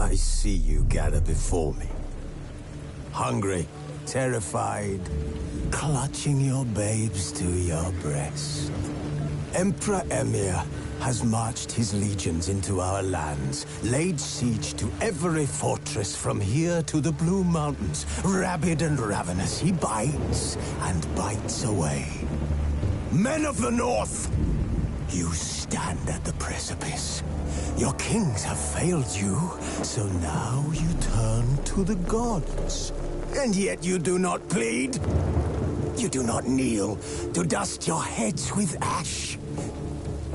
I see you gather before me. Hungry, terrified, clutching your babes to your breast. Emperor Emhyr has marched his legions into our lands, laid siege to every fortress from here to the Blue Mountains. Rabid and ravenous, he bites and bites away. Men of the North, you stand at the precipice. Your kings have failed you, so now you turn to the gods. And yet you do not plead. You do not kneel to dust your heads with ash.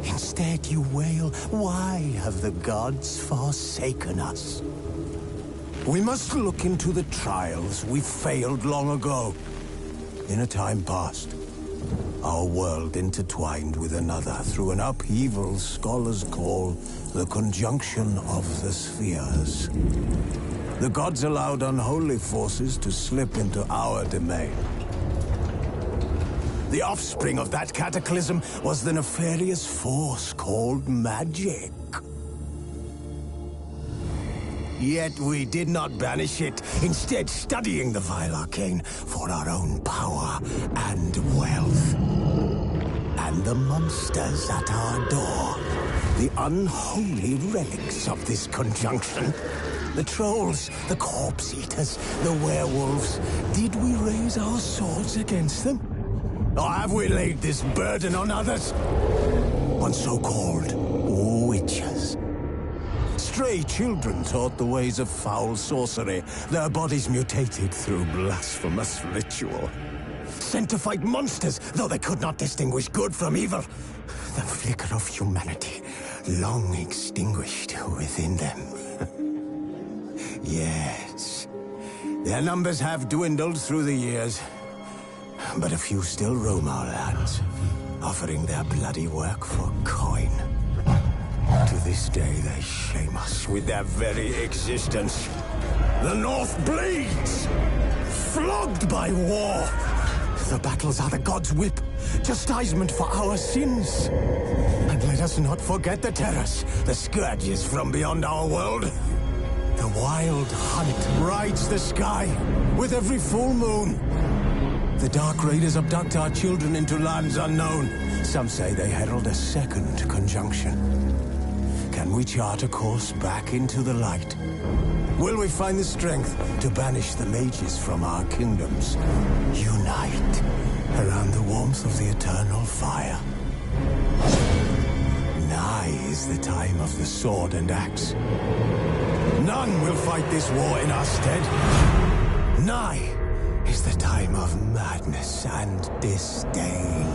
Instead you wail, why have the gods forsaken us? We must look into the trials we failed long ago. In a time past, our world intertwined with another through an upheaval scholars call the conjunction of the spheres. The gods allowed unholy forces to slip into our domain. The offspring of that cataclysm was the nefarious force called magic. Yet we did not banish it, instead studying the vile arcane for our own power and wealth. And the monsters at our door, the unholy relics of this conjunction. The trolls, the corpse-eaters, the werewolves. Did we raise our swords against them? Or have we laid this burden on others? On so-called witches. Stray children taught the ways of foul sorcery, their bodies mutated through blasphemous ritual. Sent to fight monsters, though they could not distinguish good from evil. The flicker of humanity, long extinguished within them. Yes, their numbers have dwindled through the years. But a few still roam our lands, offering their bloody work for coin. To this day, they shame us with their very existence. The North bleeds, flogged by war. The battles are the gods' whip, chastisement for our sins. And let us not forget the terrors, the scourges from beyond our world. The wild hunt rides the sky with every full moon. The Dark Raiders abduct our children into lands unknown. Some say they herald a second conjunction. Can we chart a course back into the light? Will we find the strength to banish the mages from our kingdoms? Unite around the warmth of the eternal fire. Nigh is the time of the sword and axe. None will fight this war in our stead. Nigh is the time of madness and disdain.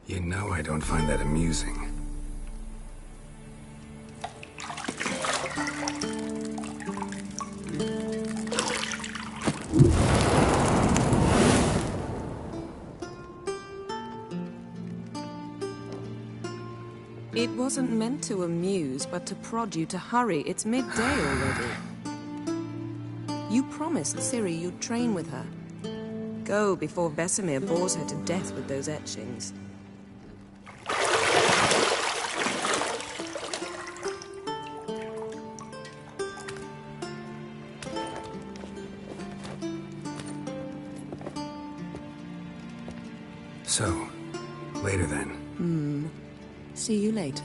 You know I don't find that amusing. It wasn't meant to amuse, but to prod you to hurry. It's midday already. You promised Ciri you'd train with her. Go before Vesemir bores her to death with those etchings. So, later then. See you later.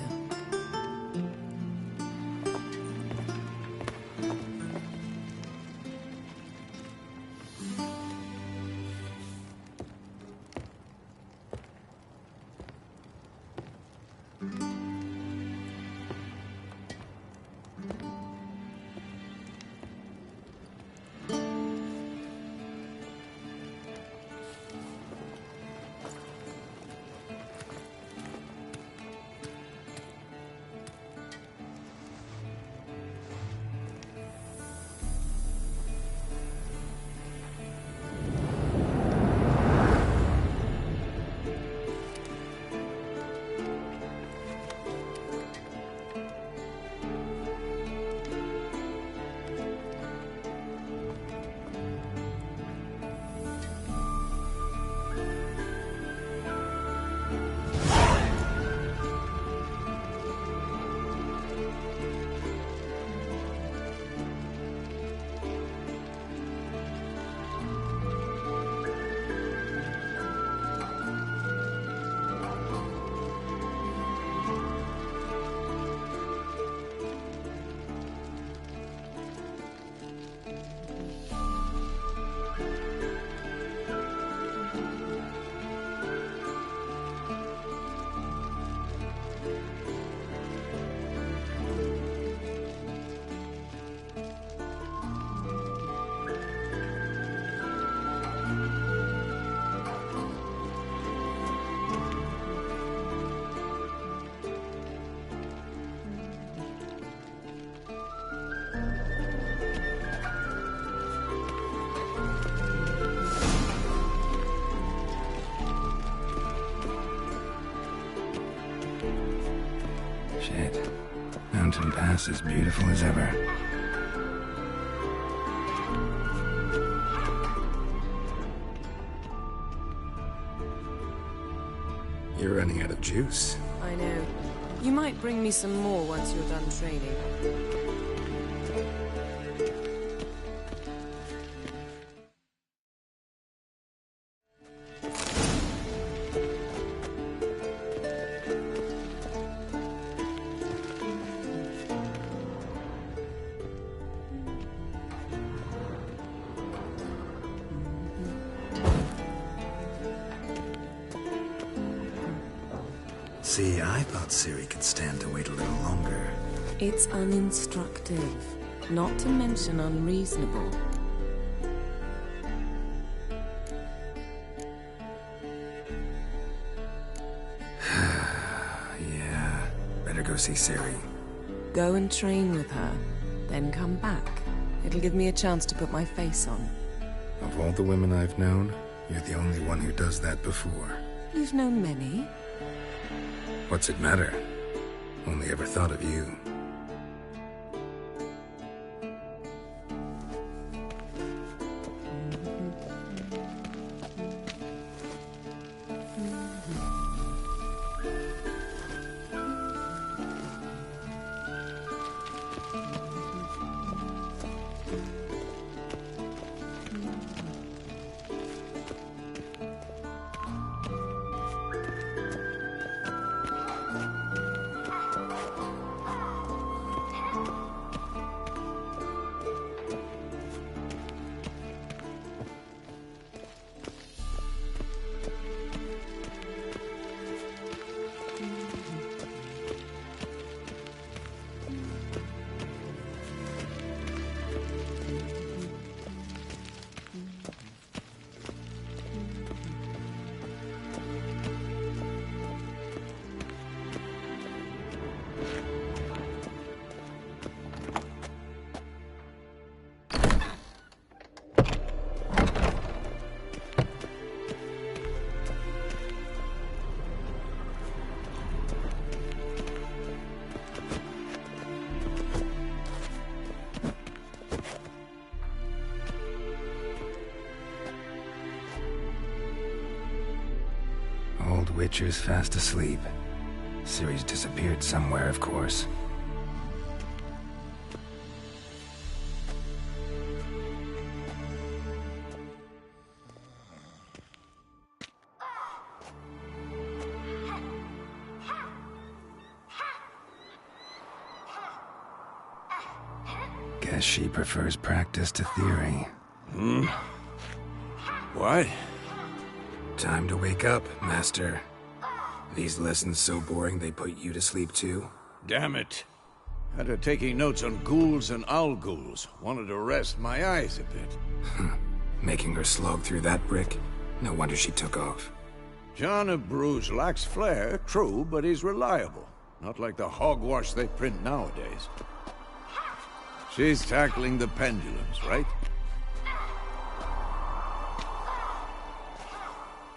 Shit. Mountain Pass is beautiful as ever. You're running out of juice. I know. You might bring me some more once you're done training. See, I thought Ciri could stand to wait a little longer. It's uninstructive, not to mention unreasonable. Yeah, better go see Ciri. Go and train with her, then come back. It'll give me a chance to put my face on. Of all the women I've known, you're the only one who does that before. You've known many. What's it matter? Only ever thought of you. old Witcher's fast asleep. Ciri's disappeared somewhere, of course. Guess she prefers practice to theory. What? Time to wake up, Master. These lessons so boring they put you to sleep too? Damn it. Had her taking notes on ghouls and owl-ghouls. Wanted to rest my eyes a bit. Making her slog through that brick? No wonder she took off. John of Bruges lacks flair, true, but he's reliable. Not like the hogwash they print nowadays. She's tackling the pendulums, right?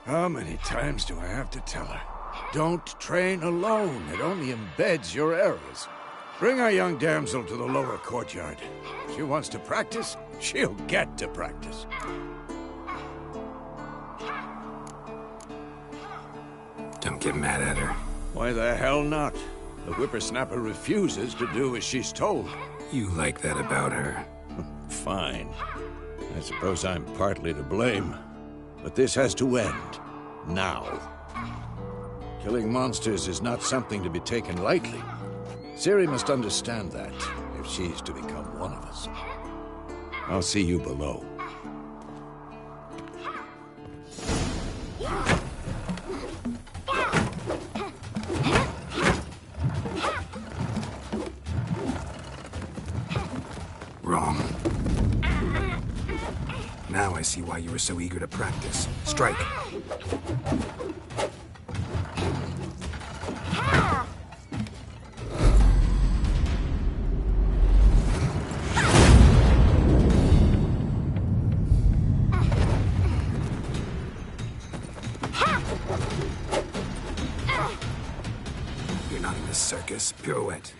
How many times do I have to tell her? Don't train alone. It only embeds your errors. Bring our young damsel to the lower courtyard. If she wants to practice, she'll get to practice. Don't get mad at her. Why the hell not? The whippersnapper refuses to do as she's told. You like that about her. Fine. I suppose I'm partly to blame. But this has to end. Now. Killing monsters is not something to be taken lightly. Ciri must understand that, if she's to become one of us. I'll see you below. Wrong. Now I see why you were so eager to practice. Strike. You're not in the circus. Pirouette.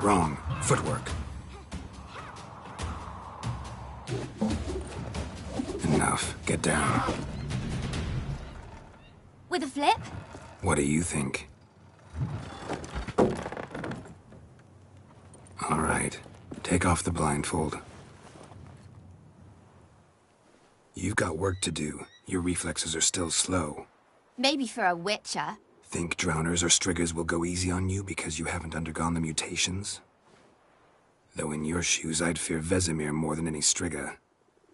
Wrong. Footwork. Enough. Get down. With a flip? What do you think? All right. Take off the blindfold. You've got work to do. Your reflexes are still slow. Maybe for a witcher. Think drowners or striggers will go easy on you because you haven't undergone the mutations? Though in your shoes, I'd fear Vesemir more than any strigger.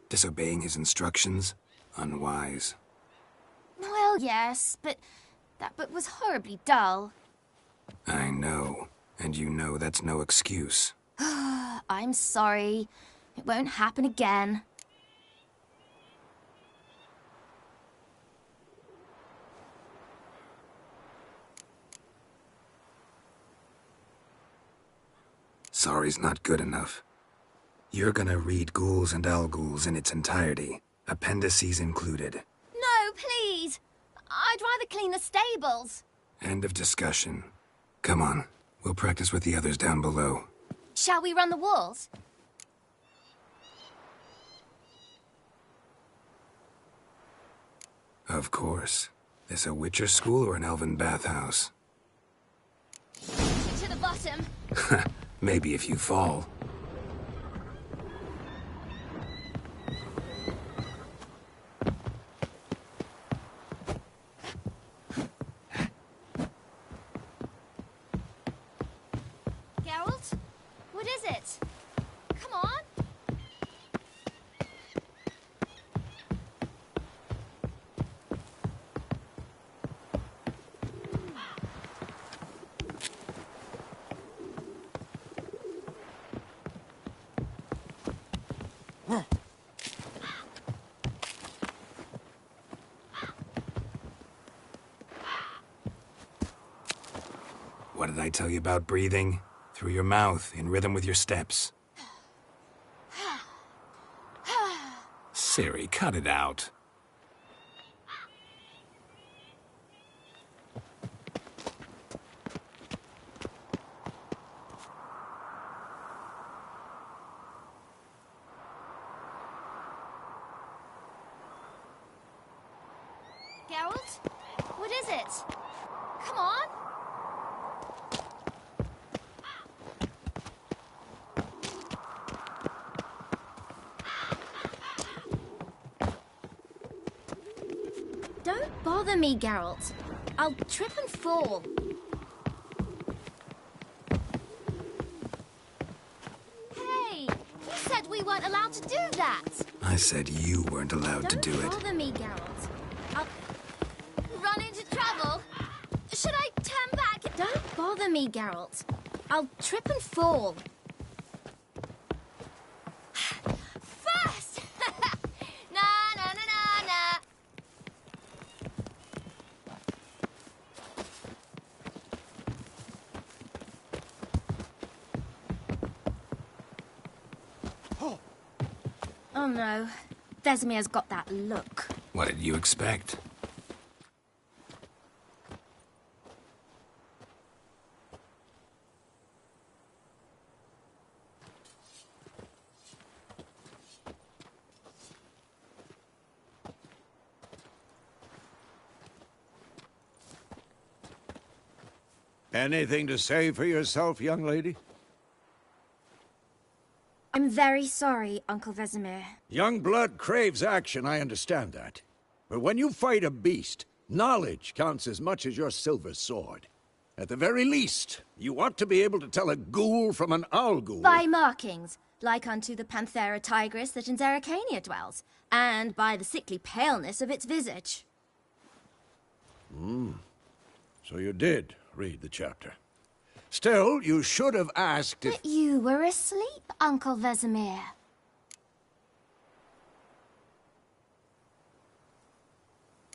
Disobeying his instructions? Unwise. Well, yes, but that book was horribly dull. I know. And you know that's no excuse. I'm sorry. It won't happen again. Sorry's not good enough. You're gonna read Ghouls and Owl-Ghouls in its entirety, appendices included. No, please! I'd rather clean the stables. End of discussion. Come on, we'll practice with the others down below. Shall we run the walls? Of course. This a Witcher school or an elven bathhouse? To the bottom. Maybe if you fall. Geralt? What is it? Come on. What did I tell you about breathing? Through your mouth, in rhythm with your steps. Ciri, cut it out. Geralt? What is it? Come on! Don't bother me, Geralt. I'll trip and fall. Hey, you said we weren't allowed to do that. I said you weren't allowed to do it. Don't bother me, Geralt. I'll run into trouble. Should I turn back? Don't bother me, Geralt. I'll trip and fall. First! Na na na na na. Oh no. Vesemir's got that look. What did you expect? Anything to say for yourself, young lady? I'm very sorry, Uncle Vesemir. Young blood craves action, I understand that. But when you fight a beast, knowledge counts as much as your silver sword. At the very least, you ought to be able to tell a ghoul from an owl ghoul. By markings, like unto the Panthera tigris that in Zerrikania dwells, and by the sickly paleness of its visage. So you did read the chapter. Still, you should have asked if... But you were asleep, Uncle Vesemir.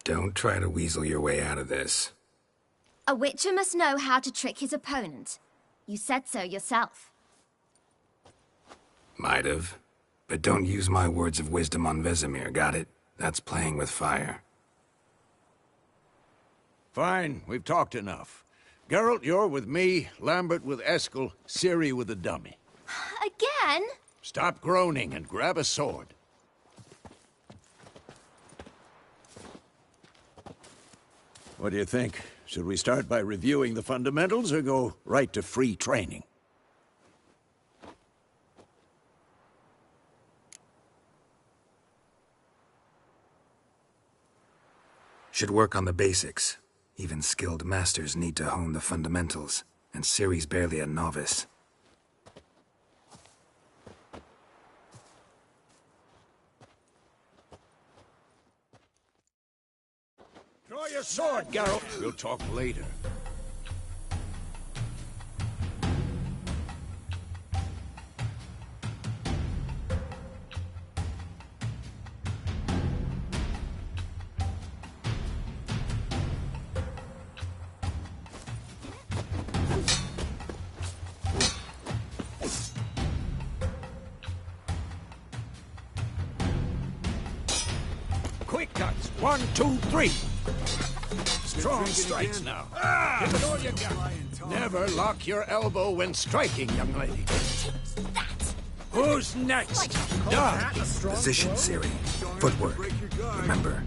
Don't try to weasel your way out of this. A witcher must know how to trick his opponent. You said so yourself. Might have. But don't use my words of wisdom on Vesemir, got it? That's playing with fire. Fine, we've talked enough. Geralt, you're with me, Lambert with Eskel, Ciri with the dummy. Again? Stop groaning and grab a sword. What do you think? Should we start by reviewing the fundamentals or go right to free training? Should work on the basics. Even skilled masters need to hone the fundamentals, and Ciri's barely a novice. Draw your sword, Geralt. We'll talk later. Quick cuts. 1, 2, 3. Strong strikes now. Give it all you got. Never lock your elbow when striking, young lady. Who's next? Done. Position, Ciri. Footwork. Remember.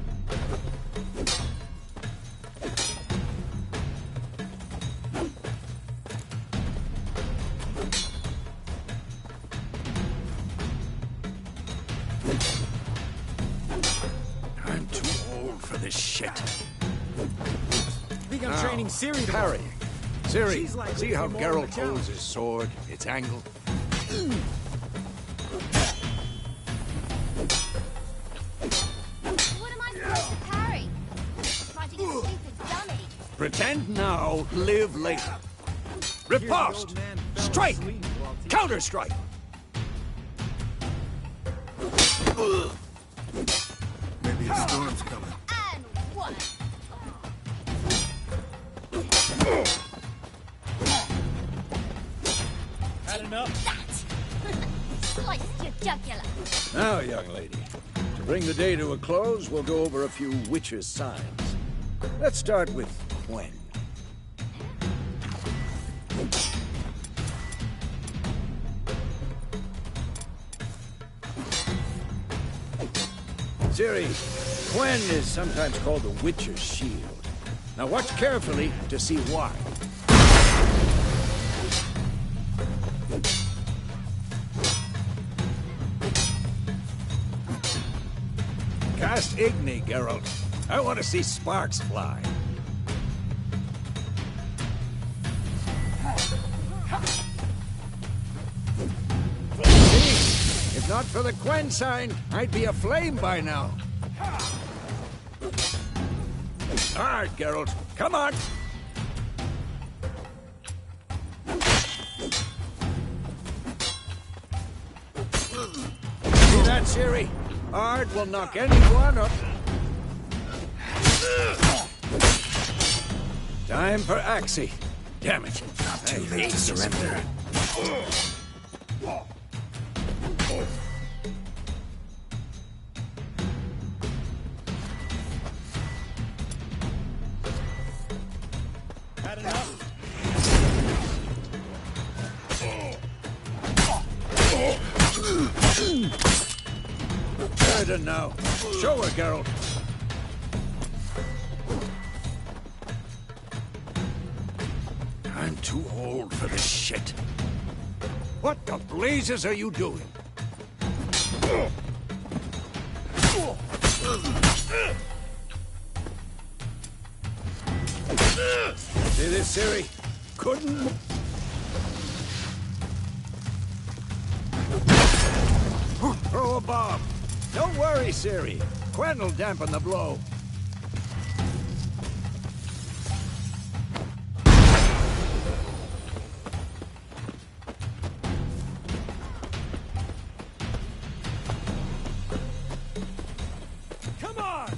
I'm too old for this shit. I think I'm training Ciri to Parrying. Ciri, She's likely see to how be more on Geralt the count. holds his sword, its angle? What am I supposed to parry? Fighting a stupid dummy. Pretend now, live later. Riposte! Strike! Counter-strike! Maybe a storm's coming. And one. Had enough? That! Sliced your jugular. Now, young lady, to bring the day to a close, we'll go over a few witches' signs. Let's start with when. Ciri, Quen is sometimes called the Witcher's Shield. Now watch carefully to see why. Cast Igni, Geralt. I want to see sparks fly. See? If not for the Quen sign, I'd be aflame by now. All right, Geralt. Come on! See that, Ciri? Ard will knock anyone up. Time for Axii. Damn it. Not too late to surrender. Had enough? Good now. Show her, Geralt. I'm too old for this shit. What the blazes are you doing? See this, Ciri? Couldn't... Throw a bomb. Don't worry, Ciri. Quen will dampen the blow. Come on!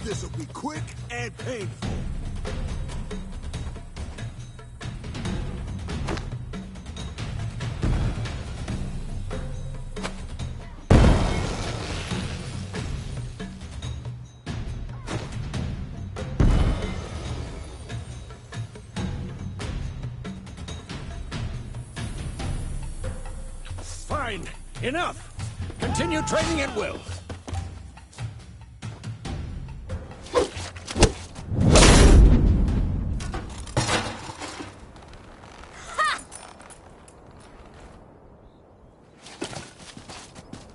This'll be quick and painful. Fine. Enough. Continue training at will.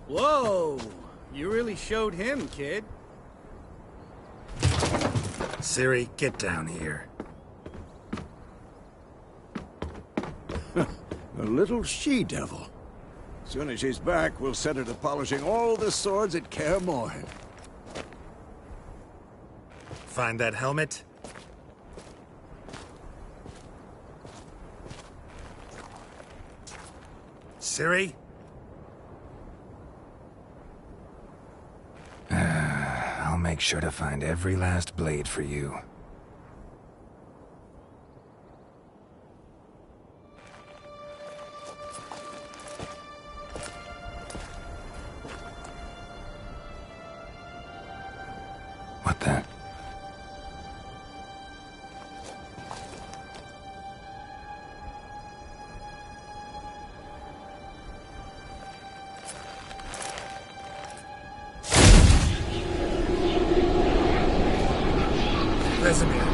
Whoa! You really showed him, kid. Ciri, get down here. A little she-devil. Soon as she's back, we'll set her to polishing all the swords at Kaer Morhen. Find that helmet? Ciri? I'll make sure to find every last blade for you. What the? Vesemir.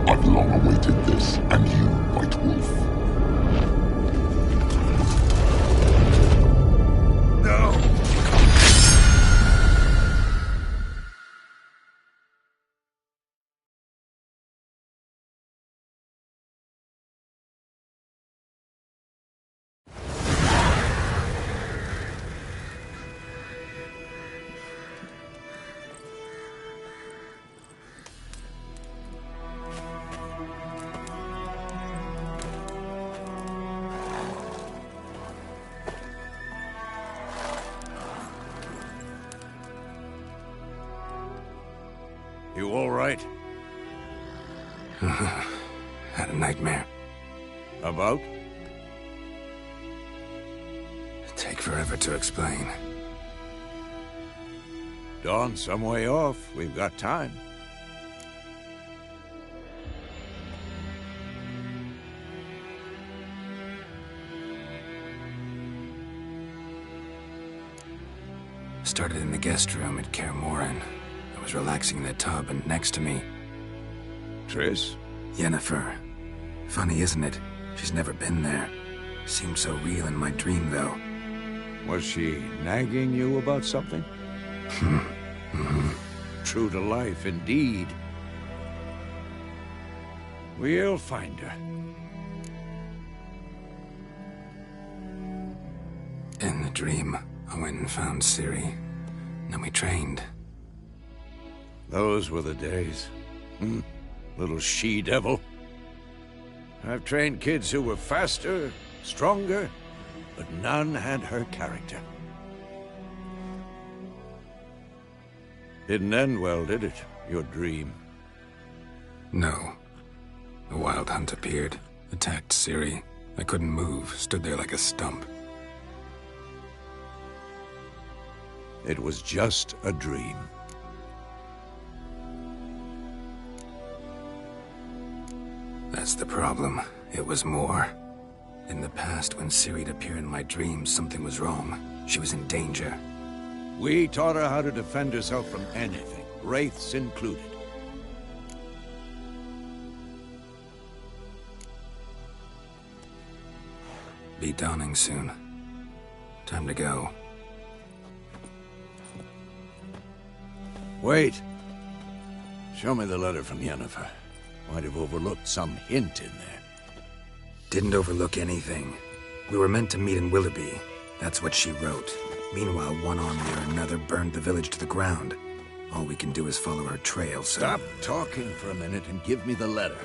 I've long awaited this, and you, White Wolf. No! Had a nightmare. About? Take forever to explain. Dawn's some way off. We've got time. Started in the guest room at Kaer Morhen. I was relaxing in the tub, and next to me, Triss? Yennefer. Funny, isn't it? She's never been there. Seemed so real in my dream, though. Was she nagging you about something? True to life, indeed. We'll find her. In the dream, I went and found Ciri. Then we trained. Those were the days. Little she-devil. I've trained kids who were faster, stronger, but none had her character. Didn't end well, did it? Your dream? No. A wild hunt appeared, attacked Ciri. I couldn't move, stood there like a stump. It was just a dream. That's the problem. It was more. In the past, when Ciri'd appear in my dreams, something was wrong. She was in danger. We taught her how to defend herself from anything, wraiths included. Be dawning soon. Time to go. Wait. Show me the letter from Yennefer. Might have overlooked some hint in there. Didn't overlook anything. We were meant to meet in Willoughby. That's what she wrote. Meanwhile, one army or another burned the village to the ground. All we can do is follow her trail, so... Stop talking for a minute and give me the letter.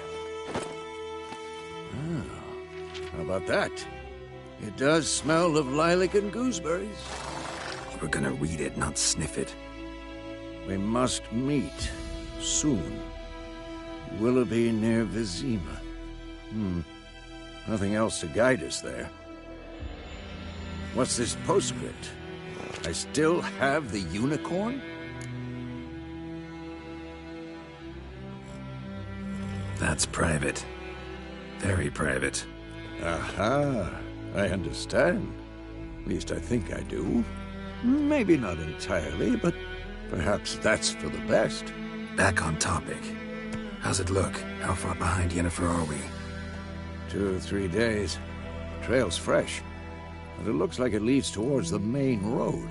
How about that? It does smell of lilac and gooseberries. You were gonna read it, not sniff it. We must meet. Soon. Willoughby near Vizima. Nothing else to guide us there. What's this postscript? I still have the unicorn? That's private. Very private. Aha. I understand. At least I think I do. Maybe not entirely, but perhaps that's for the best. Back on topic. How's it look? How far behind Yennefer are we? 2 or 3 days. Trail's fresh, but it looks like it leads towards the main road.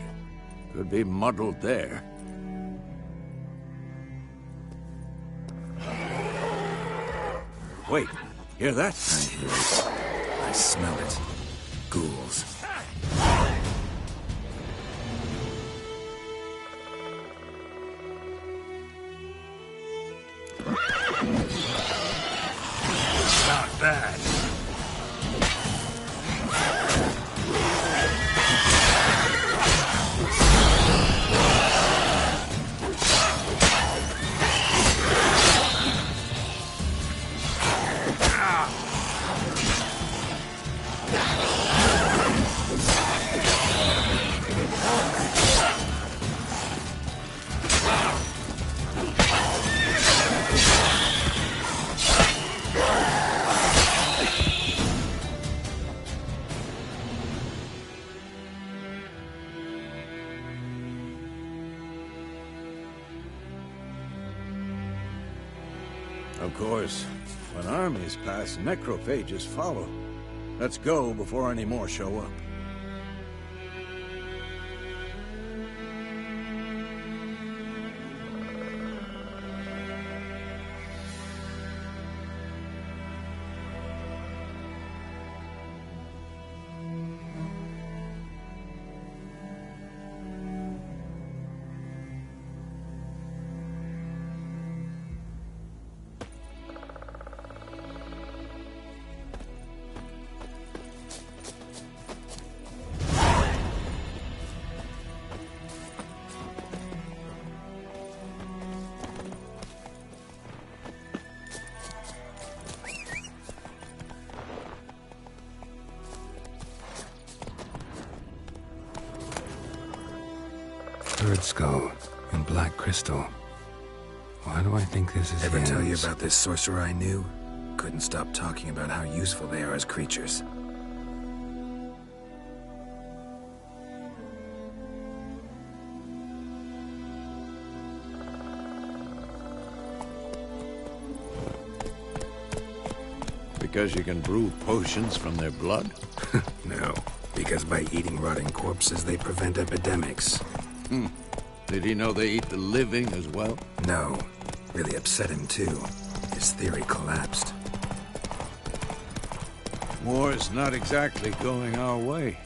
Could be muddled there. Wait, hear that? I hear it. I smell it. Ghouls. Not bad. Of course, when armies pass, necrophages follow. Let's go before any more show up. bird skull and black crystal. Why do I think this is Ever Yen's? tell you about this sorcerer I knew? Couldn't stop talking about how useful they are as creatures. Because you can brew potions from their blood? No, because by eating rotting corpses, they prevent epidemics. Did he know they eat the living as well? No, really upset him too. His theory collapsed. War's not exactly going our way.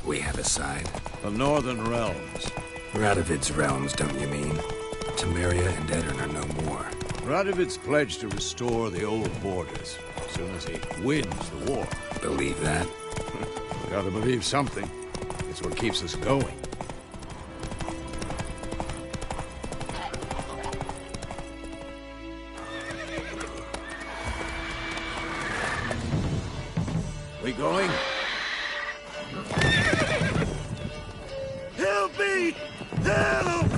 We have a side. The Northern Realms. Radovid's realms, don't you mean? Temeria and Edirn are no more. Radovid's pledged to restore the old borders as soon as he wins the war. Believe that? We gotta believe something. It's what keeps us going. We going? Help me! Help!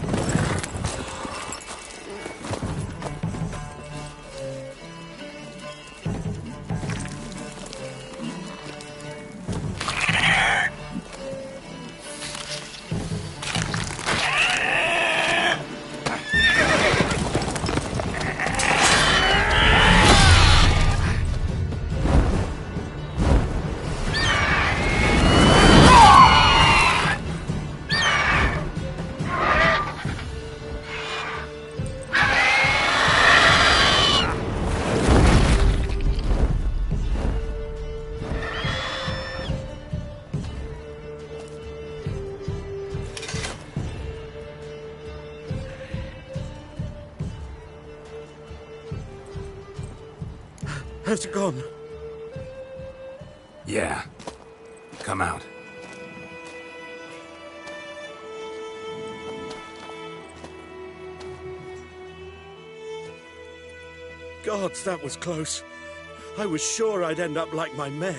Has it gone? Yeah. Come out. Gods, that was close. I was sure I'd end up like my mare.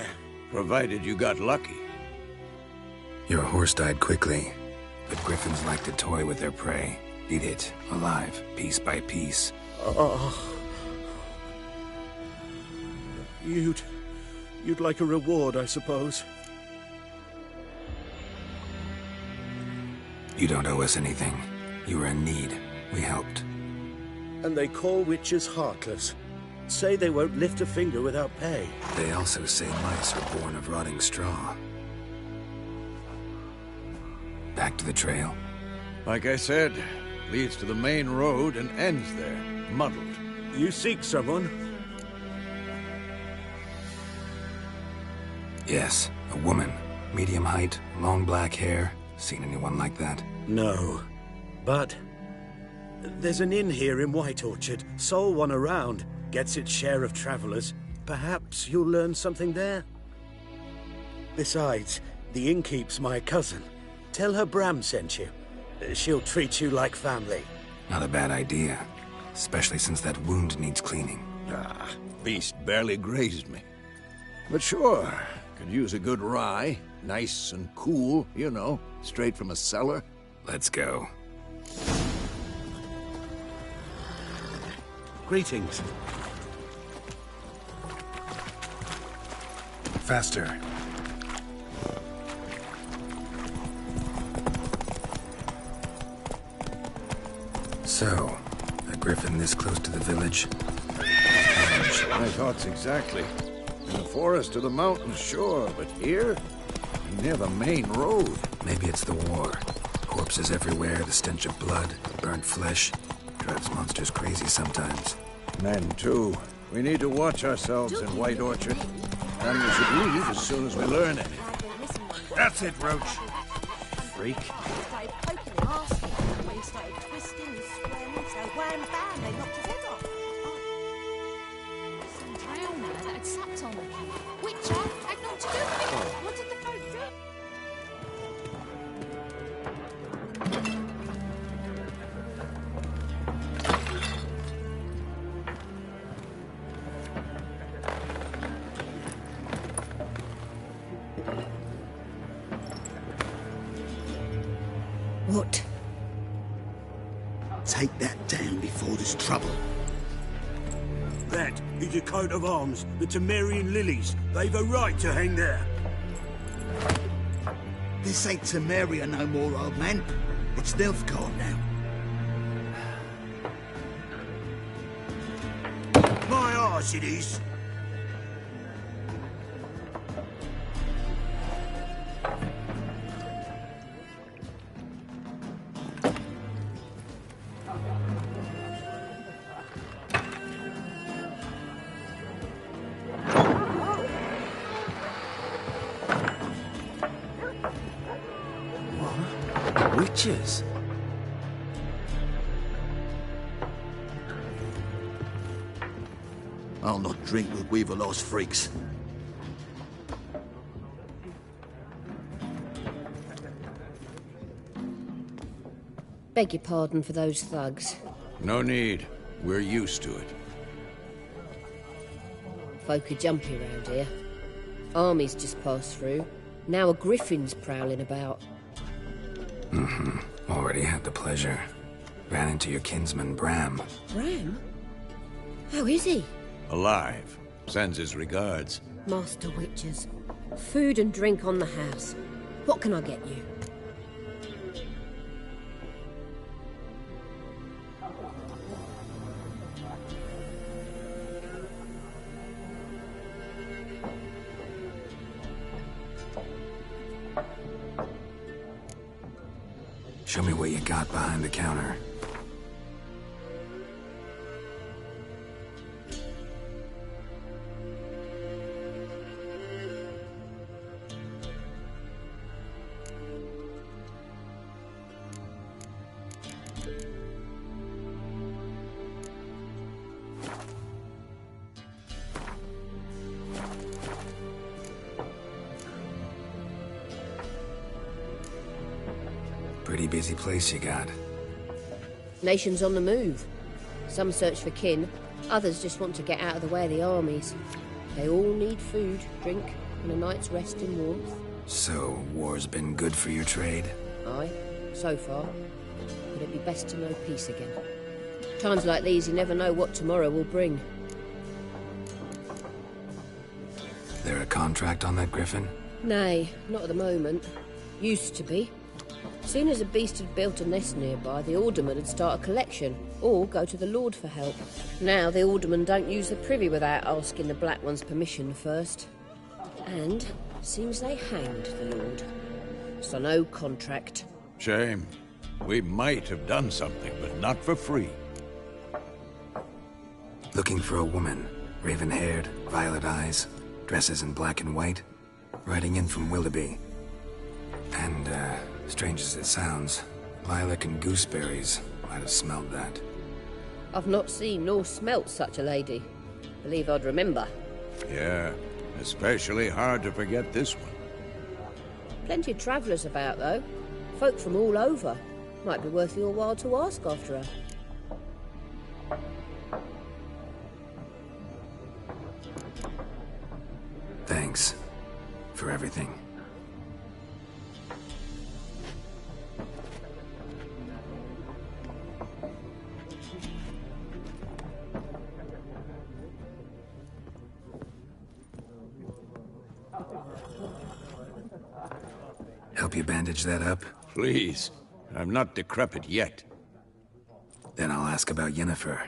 Provided you got lucky. Your horse died quickly, but griffins like to toy with their prey. Eat it, alive, piece by piece. You'd like a reward, I suppose. You don't owe us anything. You were in need. We helped. And they call witches heartless. Say they won't lift a finger without pay. They also say mice are born of rotting straw. Back to the trail. Like I said, leads to the main road and ends there, muddled. You seek someone? Yes, a woman. Medium height, long black hair. Seen anyone like that? No. But there's an inn here in White Orchard. Sole one around. Gets its share of travelers. Perhaps you'll learn something there? Besides, the innkeep's my cousin. Tell her Bram sent you. She'll treat you like family. Not a bad idea. Especially since that wound needs cleaning. Beast barely grazed me. But sure, could use a good rye. Nice and cool, you know, straight from a cellar. Let's go. Greetings. Faster. So, a griffin this close to the village? My thoughts exactly. In the forest or the mountains, sure, but here? Near the main road. Maybe it's the war. Corpses everywhere, the stench of blood, burnt flesh. Drives monsters crazy sometimes. Men, too. We need to watch ourselves in White Orchard. And we should leave as soon as we learn anything. That's it, Roach. Freak. Started poking him, asking him when he started twisting and squirming, so wham bam, they knocked his head off. Some drown there that had slapped on him. Witcher had not to do with it. What did the folk do? What? take that down before there's trouble. That is a coat of arms, the Temerian lilies. They've a right to hang there. This ain't Temeria no more, old man. It's Nilfgaard now. My arse it is. Witches? I'll not drink with Weaverlaw's freaks. Beg your pardon for those thugs. No need. We're used to it. Folk are jumpy round here. Armies just passed through. Now a griffin's prowling about. Already had the pleasure. Ran into your kinsman, Bram. Bram? How is he? Alive. Sends his regards. Master Witches. Food and drink on the house. What can I get you? Show me what you got behind the counter. Pretty busy place you got. Nations on the move. Some search for kin, others just want to get out of the way of the armies. They all need food, drink, and a night's rest in warmth. So, war's been good for your trade? Aye, so far. But it'd be best to know peace again. Times like these, you never know what tomorrow will bring. There a contract on that griffin? Nay, not at the moment. Used to be. Soon as a beast had built a nest nearby, the alderman would start a collection, or go to the Lord for help. Now the alderman don't use the privy without asking the Black One's permission first. And seems they hanged the Lord. So no contract. Shame. We might have done something, but not for free. Looking for a woman. Raven-haired, violet eyes, dresses in black and white. Riding in from Willoughby. And, strange as it sounds, lilac and gooseberries might have smelled that. I've not seen nor smelt such a lady. Believe I'd remember. Yeah, especially hard to forget this one. Plenty of travellers about, though. Folk from all over. Might be worth your while to ask after her. Thanks for everything. Help you bandage that up? Please. I'm not decrepit yet. Then I'll ask about Yennefer.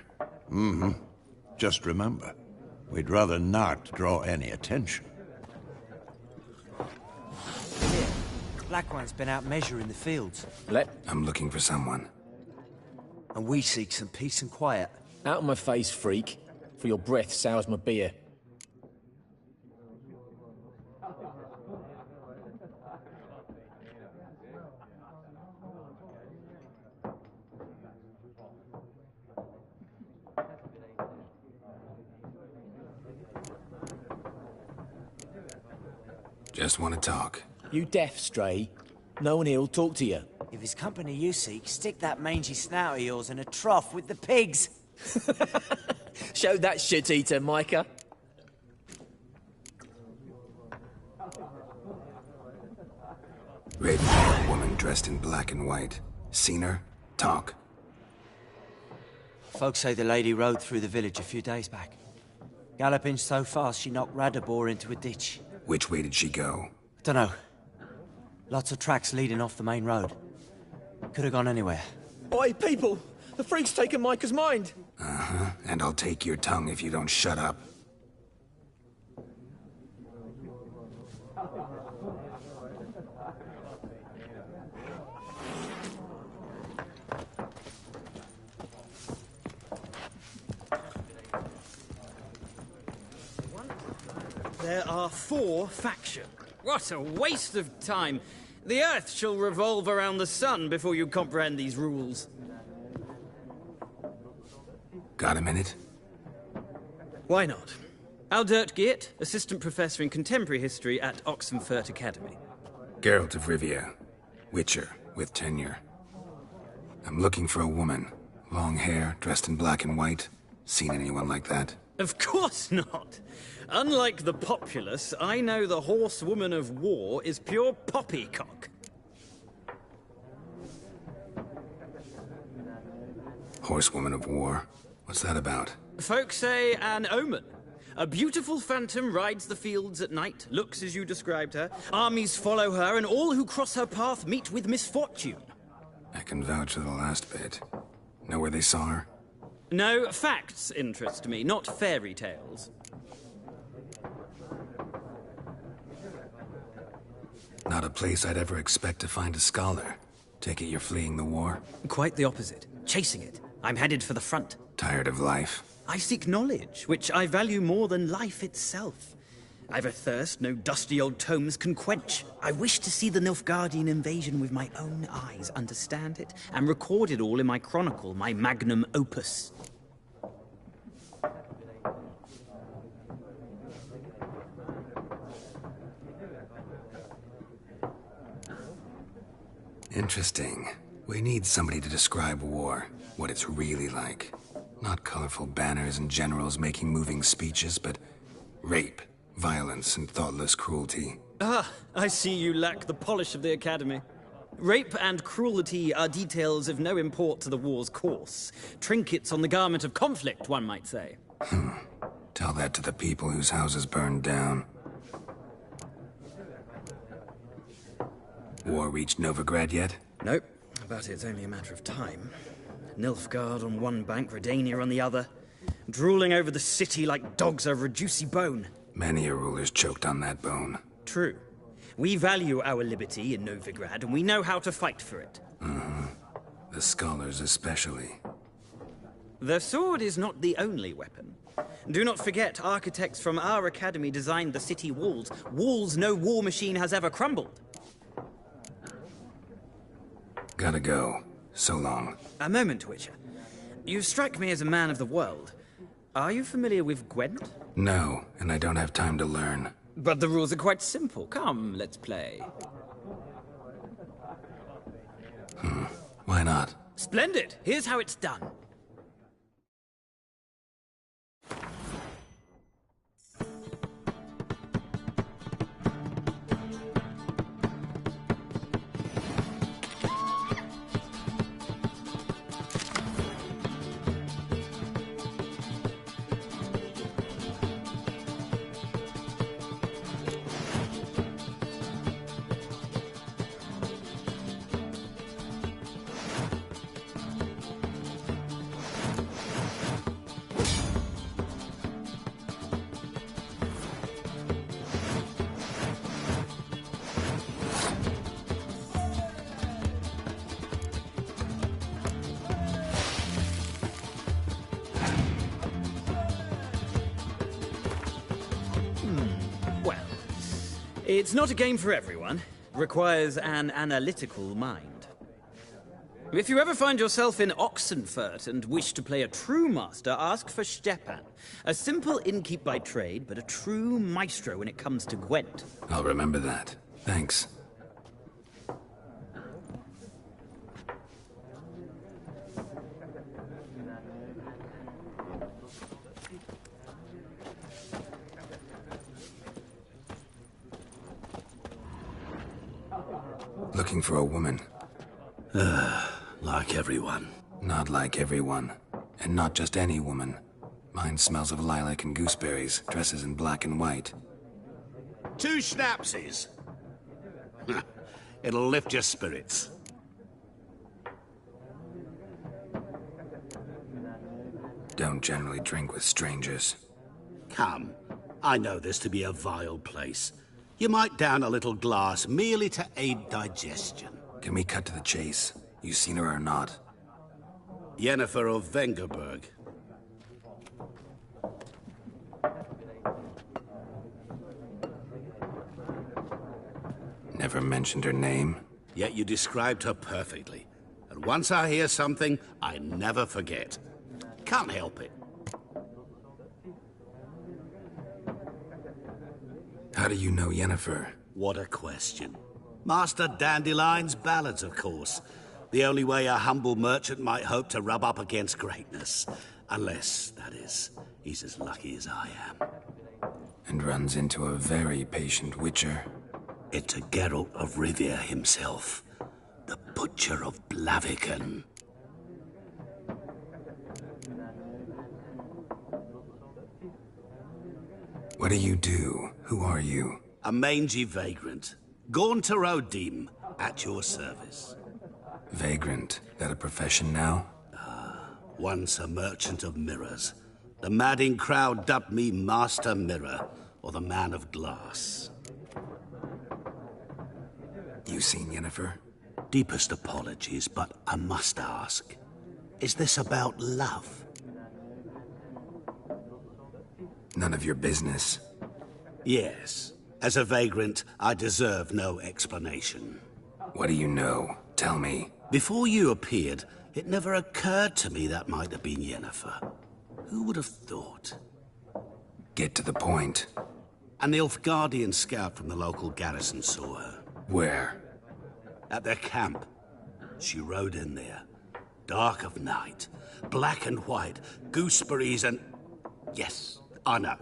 Just remember, we'd rather not draw any attention. Here, Black One's been out measuring the fields. I'm looking for someone. And we seek some peace and quiet. Out of my face, freak. For your breath sours my beer. Just want to talk. You deaf, Stray? No one here will talk to you. If it's company you seek, stick that mangy snout of yours in a trough with the pigs. Show that shit-eater, Micah. Raven-haired woman dressed in black and white. Seen her? Talk. Folks say the lady rode through the village a few days back. Galloping so fast she knocked Radabor into a ditch. Which way did she go? Dunno. Lots of tracks leading off the main road. Could have gone anywhere. Oi, people! The freak's taken Micah's mind! Uh-huh. And I'll take your tongue if you don't shut up. There are 4 factions. What a waste of time. The Earth shall revolve around the sun before you comprehend these rules. Got a minute? Why not? Aldert Geert, Assistant Professor in Contemporary History at Oxenfurt Academy. Geralt of Rivia. Witcher, with tenure. I'm looking for a woman. Long hair, dressed in black and white. Seen anyone like that? Of course not. Unlike the populace, I know the horsewoman of war is pure poppycock. Horsewoman of war? What's that about? Folk say an omen. A beautiful phantom rides the fields at night, looks as you described her. Armies follow her, and all who cross her path meet with misfortune. I can vouch for the last bit. Know where they saw her? No, facts interest me, not fairy tales. Not a place I'd ever expect to find a scholar. Take it you're fleeing the war? Quite the opposite. Chasing it. I'm headed for the front. Tired of life? I seek knowledge, which I value more than life itself. I've a thirst no dusty old tomes can quench. I wish to see the Nilfgaardian invasion with my own eyes, understand it, and record it all in my chronicle, my magnum opus. Interesting. We need somebody to describe war, what it's really like. Not colorful banners and generals making moving speeches, but rape, violence, and thoughtless cruelty. Ah, I see you lack the polish of the Academy. Rape and cruelty are details of no import to the war's course. Trinkets on the garment of conflict, one might say. Tell that to the people whose houses burned down. War reached Novigrad yet? Nope, but it's only a matter of time. Nilfgaard on one bank, Redania on the other. Drooling over the city like dogs over a juicy bone. Many a ruler's choked on that bone. True. We value our liberty in Novigrad, and we know how to fight for it. The scholars especially. The sword is not the only weapon. Do not forget, architects from our academy designed the city walls. Walls no war machine has ever crumbled. Gotta go. So long. A moment, Witcher. You strike me as a man of the world. Are you familiar with Gwent? No, and I don't have time to learn. But the rules are quite simple. Come, let's play. Why not? Splendid! Here's how it's done. It's not a game for everyone. Requires an analytical mind. If you ever find yourself in Oxenfurt and wish to play a true master, ask for Stepan. A simple innkeep by trade, but a true maestro when it comes to Gwent. I'll remember that. Thanks. Looking for a woman. Like everyone. Not like everyone. And not just any woman. Mine smells of lilac and gooseberries, dresses in black and white. 2 schnapsies. It'll lift your spirits. Don't generally drink with strangers. Come, I know this to be a vile place. You might down a little glass merely to aid digestion. Can we cut to the chase? You seen her or not? Yennefer of Vengerberg. Never mentioned her name? Yet you described her perfectly. And once I hear something, I never forget. Can't help it. How do you know Yennefer? What a question. Master Dandelion's ballads, of course. The only way a humble merchant might hope to rub up against greatness. Unless, that is, he's as lucky as I am. And runs into a very patient witcher. Into Geralt of Rivia himself. The Butcher of Blaviken. What do you do? Who are you? A mangy vagrant. Gaunter O'Dim, at your service. Vagrant? That a profession now? Once a merchant of mirrors. The madding crowd dubbed me Master Mirror, or the Man of Glass. You seen Yennefer? Deepest apologies, but I must ask. Is this about love? None of your business. Yes. As a vagrant, I deserve no explanation. What do you know? Tell me. Before you appeared, it never occurred to me that might have been Yennefer. Who would have thought? Get to the point. An Nilfgaardian scout from the local garrison saw her. Where? At their camp. She rode in there. Dark of night. Black and white. Gooseberries and... Yes, I know.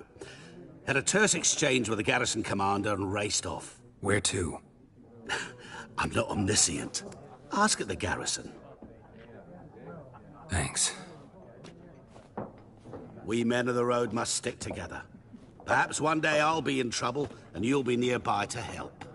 Had a terse exchange with the garrison commander and raced off. Where to? I'm not omniscient. Ask at the garrison. Thanks. We men of the road must stick together. Perhaps one day I'll be in trouble and you'll be nearby to help.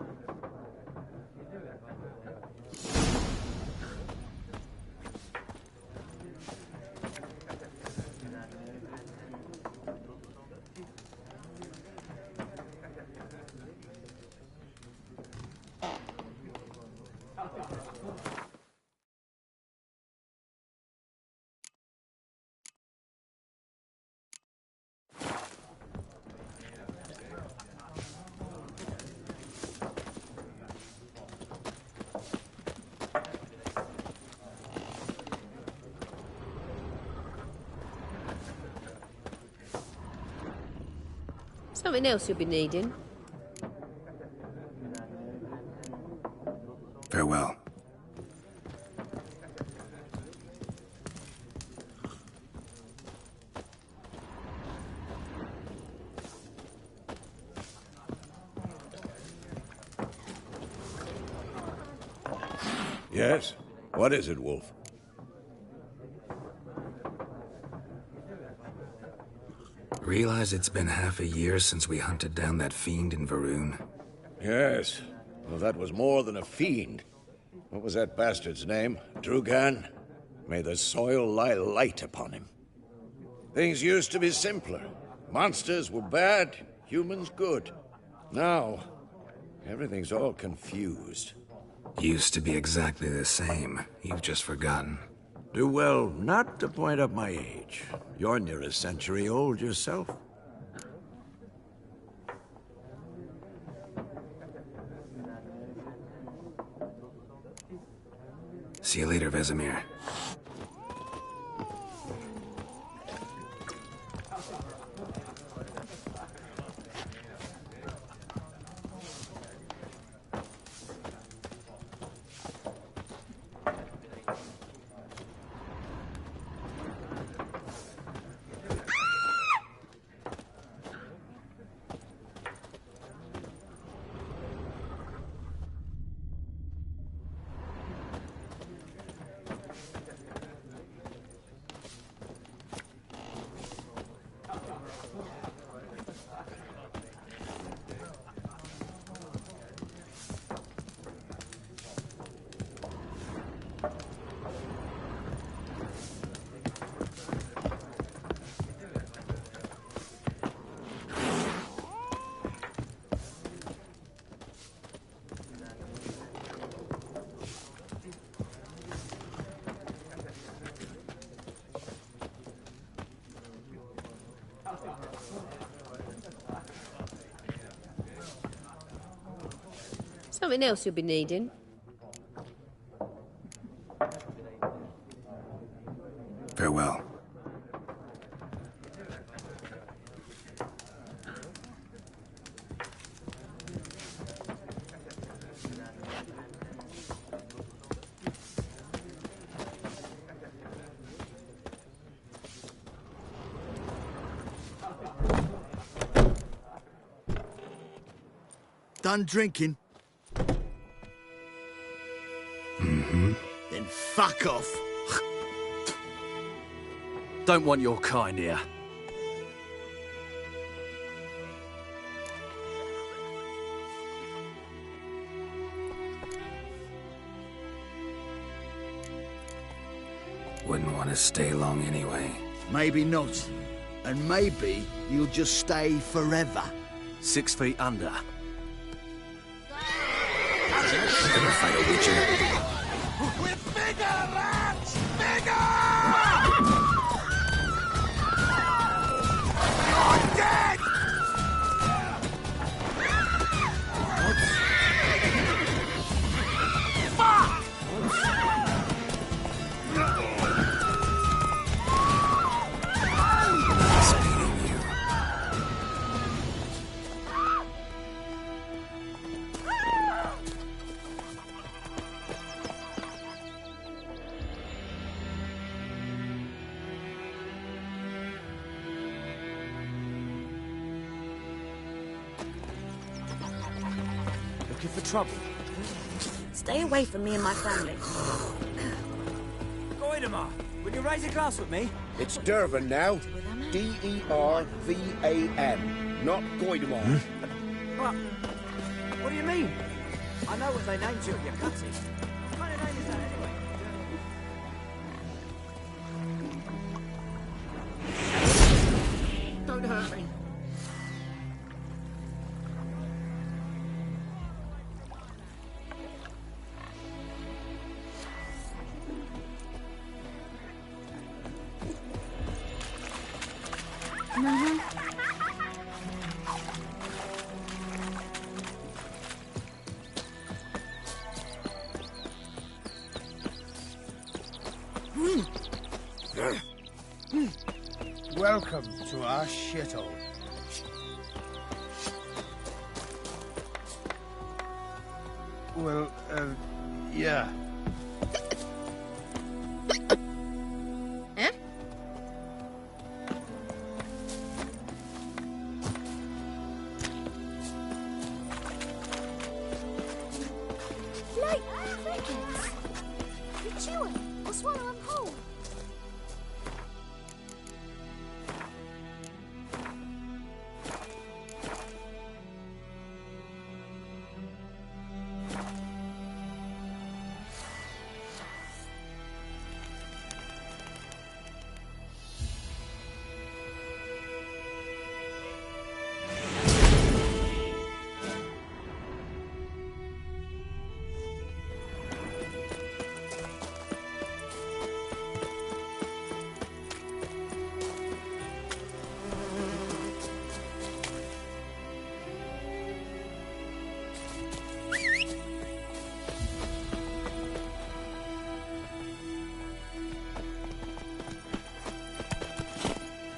Something else you'll be needing. Farewell. Yes? What is it, Wolf? Realize it's been half a year since we hunted down that fiend in Varun? Yes. Well, that was more than a fiend. What was that bastard's name? Drugan? May the soil lie light upon him. Things used to be simpler. Monsters were bad, humans good. Now, everything's all confused. Used to be exactly the same. You've just forgotten. Do well not to point up my age. You're near a century old yourself. See you later, Vesemir. Something else you'll be needing. Farewell. Done drinking? Mm-hmm. Then fuck off. Don't want your kind here. Wouldn't want to stay long anyway. Maybe not. And maybe you'll just stay forever. 6 feet under. Ever fight a Witcher? We're bigger, rats! Bigger! You're dead! Fuck! Looking for trouble? Stay away from me and my family. Goidemar, will you raise a glass with me? It's Dervan now. D-E-R-V-A-N, not Goidemar. What do you mean? I know what they named you at your cutting. What kind of name is that anyway? Don't hurt me. Welcome to our shithole. Well, yeah. Eh? Like crickets. You chew them or swallow them whole.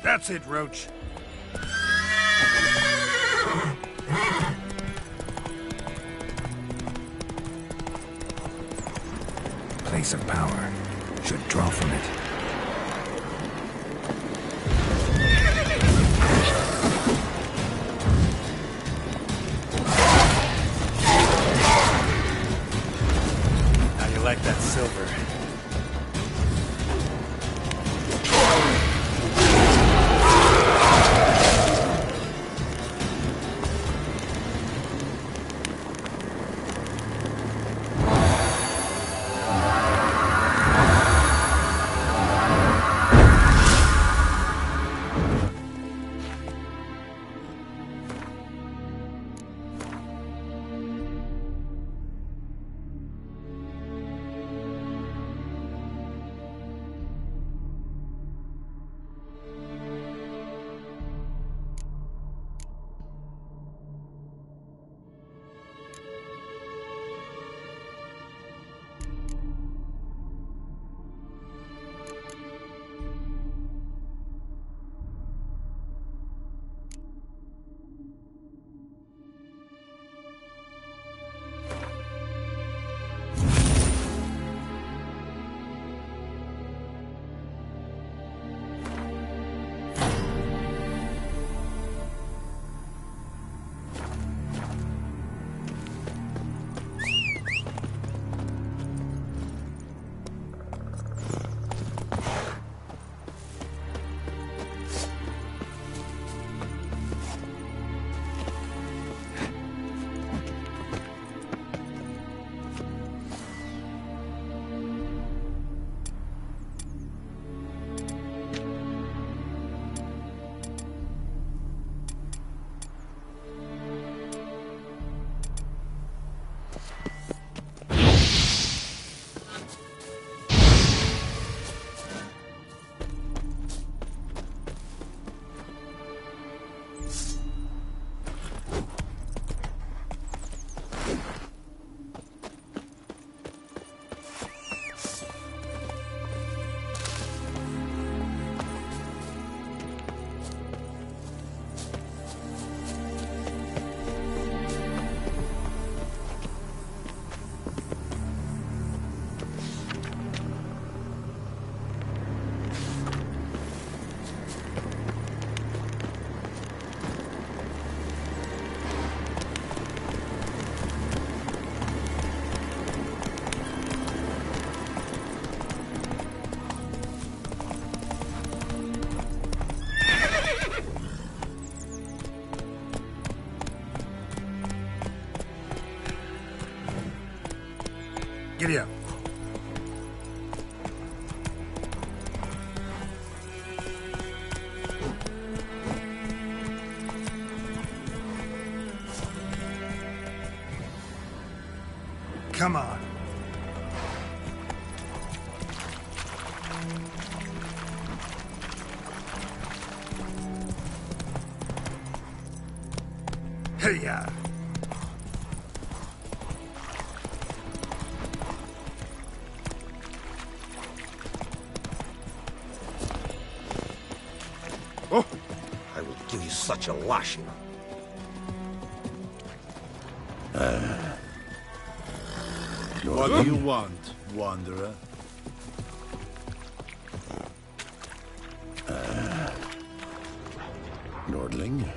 That's it, Roach. Place of power. Should draw from it. How you like that silver? Giddy up. Come on. Hey-ya! Oh, I will give you such a lashing. What do you want, Wanderer? Nordling?